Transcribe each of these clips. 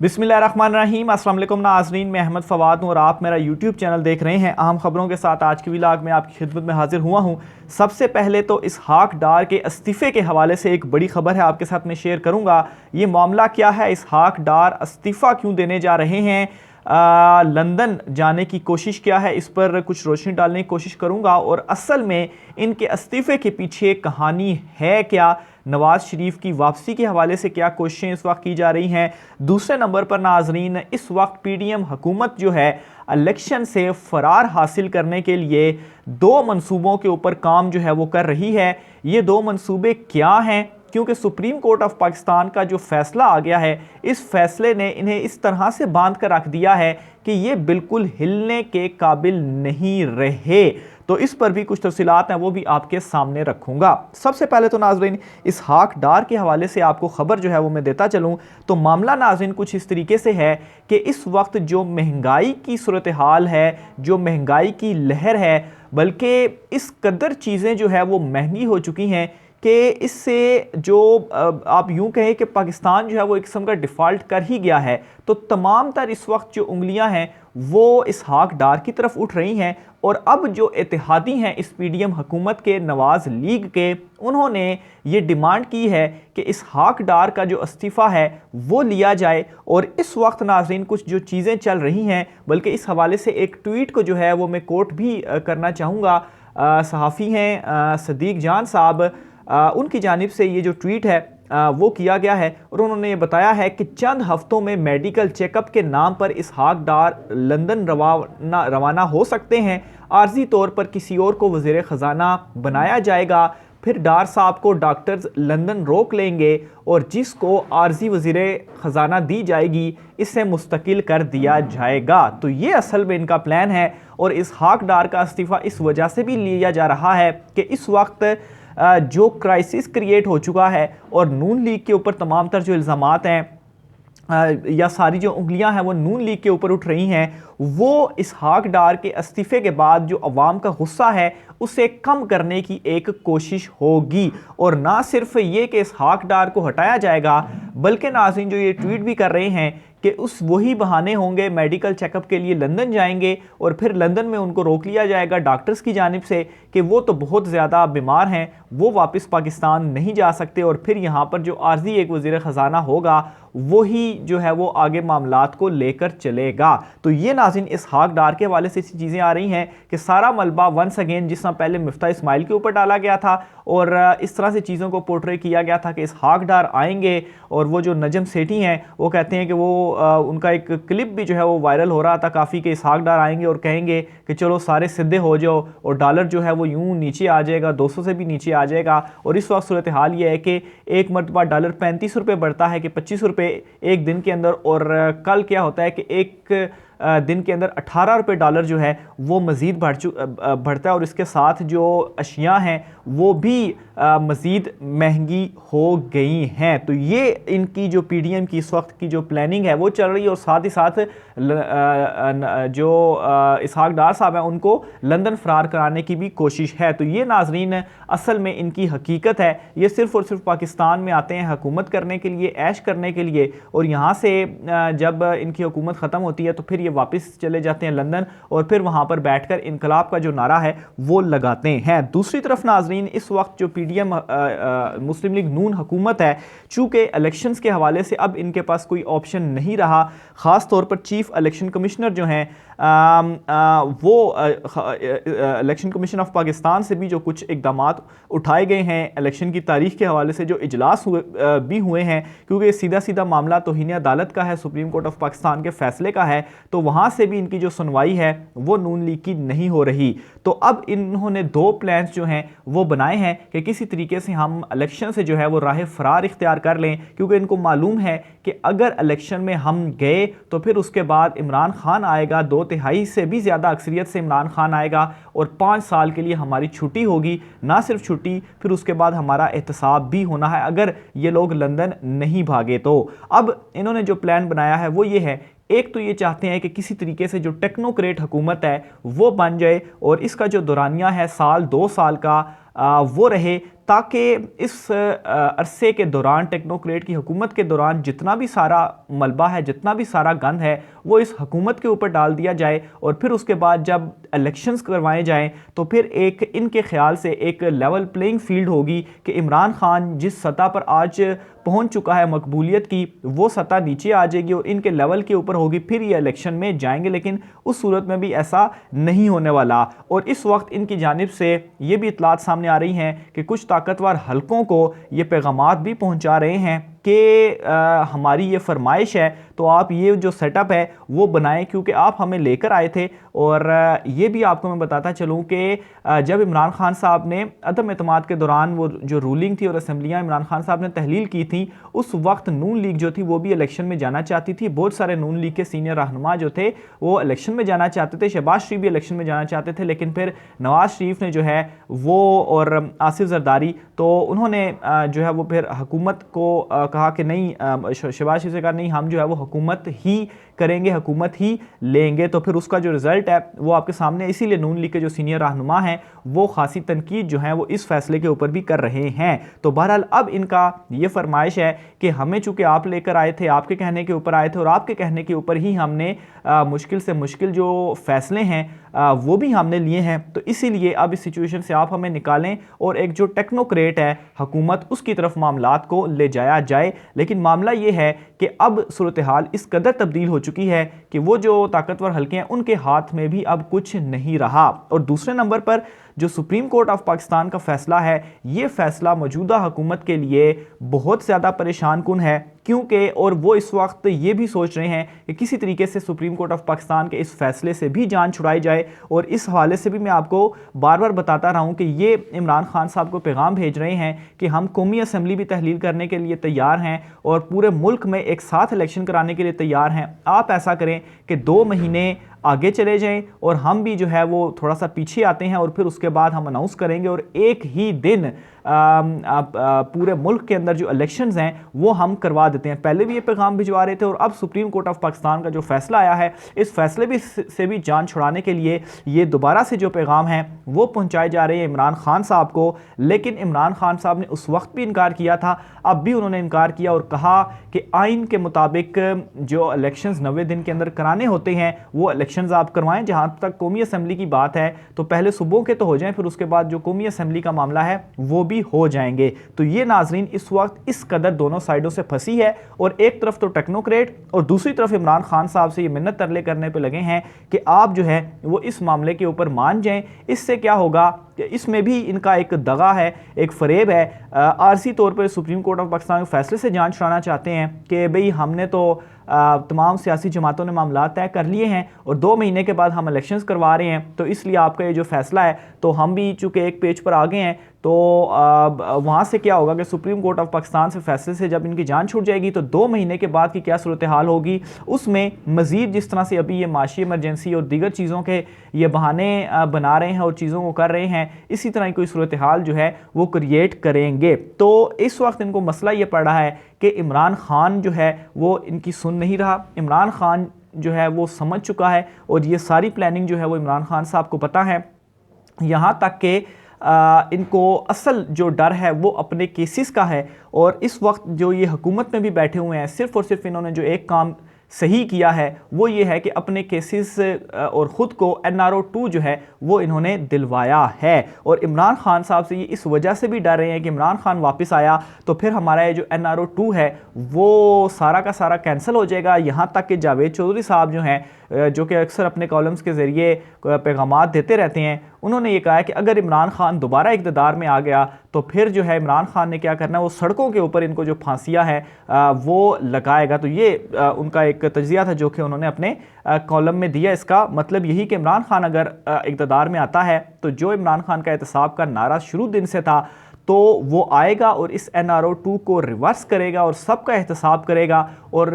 बिस्मिल्लाहिर्रहमानिर्रहीम। अस्सलाम वालेकुम नाज़रीन, मैं अहमद फ़वाद हूँ और आप मेरा यूट्यूब चैनल देख रहे हैं। अहम खबरों के साथ आज की व्लॉग में आपकी खिदमत में हाजिर हुआ हूँ। सबसे पहले तो इसहाक डार के इस्तीफ़े के हवाले से एक बड़ी खबर है, आपके साथ मैं शेयर करूँगा। ये मामला क्या है, इसहाक डार इस्तीफ़ा क्यों देने जा रहे हैं, लंदन जाने की कोशिश क्या है, इस पर कुछ रोशनी डालने की कोशिश करूँगा। और असल में इनके इस्तीफ़े के पीछे कहानी है क्या, नवाज़ शरीफ की वापसी के हवाले से क्या कोशिशें इस वक्त की जा रही हैं। दूसरे नंबर पर नाजरीन, इस वक्त पीडीएम हुकूमत जो है इलेक्शन से फरार हासिल करने के लिए दो मंसूबों के ऊपर काम जो है वो कर रही है। ये दो मंसूबे क्या हैं, क्योंकि सुप्रीम कोर्ट ऑफ पाकिस्तान का जो फैसला आ गया है, इस फैसले ने इन्हें इस तरह से बांध कर रख दिया है कि ये बिल्कुल हिलने के काबिल नहीं रहे। तो इस पर भी कुछ तफसीलात हैं, वो भी आपके सामने रखूंगा। सबसे पहले तो नाजरीन, इसहाक डार के हवाले से आपको खबर जो है वो मैं देता चलूं तो मामला नाजरीन कुछ इस तरीके से है कि इस वक्त जो महंगाई की सूरत हाल है, जो महंगाई की लहर है, बल्कि इस कदर चीज़ें जो है वो महंगी हो चुकी हैं कि इससे जो आप यूं कहें कि पाकिस्तान जो है वो एक किस्म का डिफ़ॉल्ट कर ही गया है। तो तमाम तर इस वक्त जो उंगलियां हैं वो इसहाक डार की तरफ उठ रही हैं। और अब जो इत्तेहादी हैं इस पीडीएम हुकूमत के, नवाज़ लीग के, उन्होंने ये डिमांड की है कि इसहाक डार का जो इस्तीफ़ा है वो लिया जाए। और इस वक्त नाज़रीन कुछ जो चीज़ें चल रही हैं, बल्कि इस हवाले से एक ट्वीट को जो है वो मैं कोट भी करना चाहूँगा। सहाफ़ी हैं सदीक जान साहब, उनकी जानिब से ये जो ट्वीट है वो किया गया है और उन्होंने ये बताया है कि चंद हफ्तों में मेडिकल चेकअप के नाम पर इसहाक डार लंदन रवाना हो सकते हैं। आर्जी तौर पर किसी और को वज़ीर ख़जाना बनाया जाएगा, फिर डार साहब को डॉक्टर्स लंदन रोक लेंगे और जिसको आर्जी वज़ीर ख़जाना दी जाएगी इसे मुस्तकिल कर दिया जाएगा। तो ये असल में इनका प्लान है। और इसहाक डार का इस्तीफ़ा इस वजह से भी लिया जा रहा है कि इस वक्त जो क्राइसिस क्रिएट हो चुका है और नून लीग के ऊपर तमाम तर जो इल्ज़ामात हैं या सारी जो उंगलियां हैं वो नून लीग के ऊपर उठ रही हैं, वो इसहाक डार के इस्तीफ़े के बाद जो अवाम का गुस्सा है उसे कम करने की एक कोशिश होगी। और ना सिर्फ ये कि इसहाक डार को हटाया जाएगा, बल्कि नाज़रीन जो ये ट्वीट भी कर रहे हैं कि उस वही बहाने होंगे, मेडिकल चेकअप के लिए लंदन जाएंगे और फिर लंदन में उनको रोक लिया जाएगा डॉक्टर्स की जानिब से कि वो तो बहुत ज़्यादा बीमार हैं, वो वापस पाकिस्तान नहीं जा सकते। और फिर यहाँ पर जो आर्जी एक वज़ीर ख़जाना होगा वही जो है वो आगे मामलात को लेकर चलेगा। तो ये नाज़रीन इसहाक डार के हवाले से ऐसी चीज़ें आ रही हैं कि सारा मलबा वंस अगेन, जिस तरह पहले मिफ्ता इस्माइल के ऊपर डाला गया था और इस तरह से चीज़ों को पोर्ट्रे किया गया था कि इसहाक डार आएंगे। और वो जो नजम सेठी हैं वो कहते हैं कि वो उनका एक क्लिप भी जो है वो वायरल हो रहा था काफ़ी, कि इसहाक डार आएंगे और कहेंगे कि चलो सारे सीधे हो जाओ और डॉलर जो है वो यूं नीचे आ जाएगा, 200 से भी नीचे आ जाएगा। और इस वक्त सूरत हाल ये है कि एक मरतबा डॉलर 35 रुपये बढ़ता है कि 25 रुपये एक दिन के अंदर, और कल क्या होता है कि एक दिन के अंदर 18 रुपये डॉलर जो है वो मज़ीद बढ़ता है। और इसके साथ जो अशिया हैं वो भी मज़ीद महंगी हो गई हैं। तो ये इनकी जो पीडीएम की इस वक्त की जो प्लानिंग है वो चल रही है। और साथ ही साथ जो इसहाक डार साहब हैं उनको लंदन फ़रार कराने की भी कोशिश है। तो ये नाजरीन असल में इनकी हकीकत है। ये सिर्फ़ और सिर्फ पाकिस्तान में आते हैं हुकूमत करने के लिए, ऐश करने के लिए, और यहाँ से जब इनकी हुकूमत ख़त्म होती है तो फिर ये वापस चले जाते हैं लंदन और फिर वहाँ पर बैठकर इनकलाब का जो नारा है वो लगाते हैं। दूसरी तरफ नाजरीन इस वक्त जो पीडीएम मुस्लिम लीग नून हुकूमत है, चूँकि इलेक्शंस के हवाले से अब इनके पास कोई ऑप्शन नहीं रहा, ख़ास तौर पर चीफ इलेक्शन कमिश्नर जो हैं वो इलेक्शन कमीशन ऑफ पाकिस्तान से भी जो कुछ इकदामात उठाए गए हैं इलेक्शन की तारीख के हवाले से, जो इजलास भी हुए हैं, क्योंकि सीधा सीधा मामला तौहीन अदालत का है, सुप्रीम कोर्ट ऑफ पाकिस्तान के फैसले का है, तो वहाँ से भी इनकी जो सुनवाई है वो नून लीग की नहीं हो रही। तो अब इन्होंने दो प्लान्स जो हैं वो बनाए हैं कि किसी तरीके से हम इलेक्शन से जो है वो राह फरार इख्तियार कर लें, क्योंकि इनको मालूम है कि अगर इलेक्शन में हम गए तो फिर उसके बाद इमरान खान आएगा, 2/3 से भी ज़्यादा अक्सरियत से इमरान खान आएगा और 5 साल के लिए हमारी छुट्टी होगी। ना सिर्फ छुट्टी, फिर उसके बाद हमारा एहतसाब भी होना है अगर ये लोग लंदन नहीं भागे तो। अब इन्होंने जो प्लान बनाया है वो ये है, एक तो ये चाहते हैं कि किसी तरीके से जो टेक्नोक्रेट हुकूमत है वो बन जाए और इसका जो दौरानिया है साल 2 साल का, वो रहे, ताकि इस अरसे के दौरान, टेक्नोक्रेट की हुकूमत के दौरान, जितना भी सारा मलबा है, जितना भी सारा गंद है, वो इस हुकूमत के ऊपर डाल दिया जाए और फिर उसके बाद जब इलेक्शंस करवाए जाएं तो फिर एक इनके ख्याल से एक लेवल प्लेइंग फील्ड होगी कि इमरान खान जिस सतह पर आज पहुंच चुका है मकबूलियत की, वो सतह नीचे आ जाएगी और इनके लेवल के ऊपर होगी, फिर ये इलेक्शन में जाएंगे। लेकिन उस सूरत में भी ऐसा नहीं होने वाला और इस वक्त इनकी जानिब से ये भी इतलात सामने आ रही हैं कि कुछ ताकतवर हलकों को ये पैगामात भी पहुंचा रहे हैं कि हमारी ये फरमाइश है तो आप ये जो सेटअप है वो बनाएं, क्योंकि आप हमें लेकर आए थे। और ये भी आपको मैं बताता चलूं कि जब इमरान खान साहब ने अदम एतमाद के दौरान वो जो रूलिंग थी और असम्बलियाँ इमरान खान साहब ने तहलील की थी, उस वक्त नून लीग जो थी वो भी इलेक्शन में जाना चाहती थी। बहुत सारे नून लीग के सीनियर रहनुमा जो थे वो इलेक्शन में जाना चाहते थे, शहबाज शरीफ भी इलेक्शन में जाना चाहते थे, लेकिन फिर नवाज शरीफ ने जो है वो और आसिफ जरदारी, तो उन्होंने जो है वो फिर हुकूमत को कहा कि नहीं, शहबाज शरीफ से कहा नहीं, हम जो है वो हुकूमत ही करेंगे, हुकूमत ही लेंगे। तो फिर उसका जो रिजल्ट है वो आपके सामने, इसीलिए नून लीग के जो सीनियर रहनुमा हैं वो खासी तनकीद जो है वो इस फैसले के ऊपर भी कर रहे हैं। तो बहरहाल अब इनका ये फरमाइश है कि हमें चूंकि आप लेकर आए थे, आपके कहने के ऊपर आए थे और आपके कहने के ऊपर ही हमने मुश्किल से मुश्किल जो फैसले हैं वो भी हमने लिए हैं, तो इसीलिए अब इस सिचुएशन से आप हमें निकालें और एक जो टेक्नोक्रेट है हुकूमत, उसकी तरफ मामलात को ले जाया जाए। लेकिन मामला ये है कि अब सूरत हाल इस कदर तब्दील हो चुकी है कि वो जो ताकतवर हल्के हैं उनके हाथ में भी अब कुछ नहीं रहा। और दूसरे नंबर पर जो सुप्रीम कोर्ट ऑफ पाकिस्तान का फैसला है, ये फैसला मौजूदा हुकूमत के लिए बहुत ज़्यादा परेशान कुन है, क्योंकि और वो इस वक्त ये भी सोच रहे हैं कि किसी तरीके से सुप्रीम कोर्ट ऑफ पाकिस्तान के इस फैसले से भी जान छुड़ाई जाए। और इस हवाले से भी मैं आपको बार बार बताता रहा हूँ कि ये इमरान खान साहब को पैगाम भेज रहे हैं कि हम कौमी असम्बली भी तहलील करने के लिए तैयार हैं और पूरे मुल्क में एक साथ इलेक्शन कराने के लिए तैयार हैं। आप ऐसा करें कि 2 महीने आगे चले जाएं और हम भी जो है वो थोड़ा सा पीछे आते हैं और फिर उसके बाद हम अनाउंस करेंगे और एक ही दिन पूरे मुल्क के अंदर जो इलेक्शंस हैं वो हम करवा देते हैं। पहले भी ये पैगाम भिजवा रहे थे और अब सुप्रीम कोर्ट ऑफ पाकिस्तान का जो फैसला आया है, इस फैसले भी से भी जान छुड़ाने के लिए ये दोबारा से जो पैगाम है वो पहुंचाए जा रहे हैं इमरान खान साहब को। लेकिन इमरान खान साहब ने उस वक्त भी इनकार किया था, अब भी उन्होंने इनकार किया और कहा कि आइन के मुताबिक जो इलेक्शंस 90 दिन के अंदर कराने होते हैं वो इलेक्शंस आप करवाएं। जहां तक कौमी असम्बली की बात है तो पहले सूबों के तो हो जाएं, फिर उसके बाद जो कौमी असम्बली का मामला है वो भी हो जाएंगे। तो ये नाजरीन इस वक्त इस कदर दोनों साइडों से फंसी है और एक तरफ तो टेक्नोक्रेट और दूसरी तरफ इमरान खान साहब से ये मिन्नत तरले करने पे लगे हैं कि आप जो है वो इस मामले के ऊपर मान जाएं। इससे क्या होगा कि इसमें भी इनका एक दगा है, एक फरेब है। आरसी तौर पर सुप्रीम कोर्ट ऑफ पाकिस्तान के फैसले से जान छुड़ाना चाहते हैं कि भाई हमने तो तमाम सियासी जमातों ने मामला तय कर लिए हैं और 2 महीने के बाद हम इलेक्शंस करवा रहे हैं, तो इसलिए आपका ये जो फैसला है तो हम भी चूँकि एक पेज पर आ गए हैं, तो वहाँ से क्या होगा कि सुप्रीम कोर्ट ऑफ पाकिस्तान से फैसले से जब इनकी जान छूट जाएगी तो 2 महीने के बाद की क्या सूरत हाल होगी, उसमें मज़ीद जिस तरह से अभी ये माशी इमरजेंसी और दीगर चीज़ों के ये बहाने बना रहे हैं और चीज़ों को कर रहे हैं, इसी तरह की कोई सूरत हाल जो है वो क्रिएट करेंगे। तो इस वक्त इनको मसला ये पड़ रहा है कि इमरान खान जो है वो इनकी सुन नहीं रहा। इमरान खान जो है वो समझ चुका है और ये सारी प्लानिंग जो है वो इमरान खान साहब को पता है। यहाँ तक कि इनको असल जो डर है वो अपने केसेस का है और इस वक्त जो ये हुकूमत में भी बैठे हुए हैं, सिर्फ और सिर्फ इन्होंने जो एक काम सही किया है वो ये है कि अपने केसेस और ख़ुद को NRO 2 जो है वो इन्होंने दिलवाया है। और इमरान खान साहब से ये इस वजह से भी डर रहे हैं कि इमरान खान वापस आया तो फिर हमारा ये जो NRO 2 है वो सारा का सारा कैंसिल हो जाएगा। यहाँ तक कि जावेद चौधरी साहब जो हैं, जो कि अक्सर अपने कॉलम्स के ज़रिए पैगामात देते रहते हैं, उन्होंने ये कहा है कि अगर इमरान खान दोबारा इक़्तिदार में आ गया तो फिर जो है इमरान खान ने क्या करना है, वो सड़कों के ऊपर इनको जो फांसियाँ हैं वो लगाएगा। तो ये उनका एक तज्ज़िया था जो कि उन्होंने अपने कॉलम में दिया। इसका मतलब यही कि इमरान खान अगर इक़्तिदार में आता है तो जो इमरान खान का एहतसाब का नारा शुरू दिन से था तो वो आएगा और इस NRO 2 को रिवर्स करेगा और सबका एहतसाब करेगा। और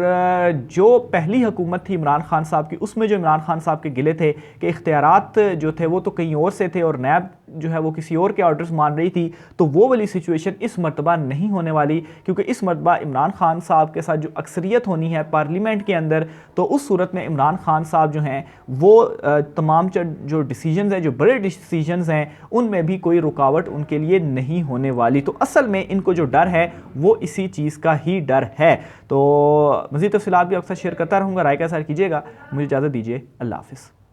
जो पहली हुकूमत थी इमरान खान साहब की, उसमें जो इमरान खान साहब के गिले थे कि इख्तियारात जो थे वो तो कहीं और से थे और नैब जो है वो किसी और के ऑर्डर्स मान रही थी, तो वो वाली सिचुएशन इस मरतबा नहीं होने वाली, क्योंकि इस मरतबा इमरान खान साहब के साथ जो अक्सरियत होनी है पार्लियामेंट के अंदर, तो उस सूरत में इमरान खान साहब जो हैं वो तमाम जो डिसीजंस हैं, जो बड़े डिसीजंस हैं, उनमें भी कोई रुकावट उनके लिए नहीं होने वाली। तो असल में इनको जो डर है वो इसी चीज़ का ही डर है। तो मज़ीद तफ़सीलात भी आपके साथ शेयर करता रहूँगा, राय का इज़हार कीजिएगा। मुझे इजाज़त दीजिए, अल्लाह हाफ़िज़।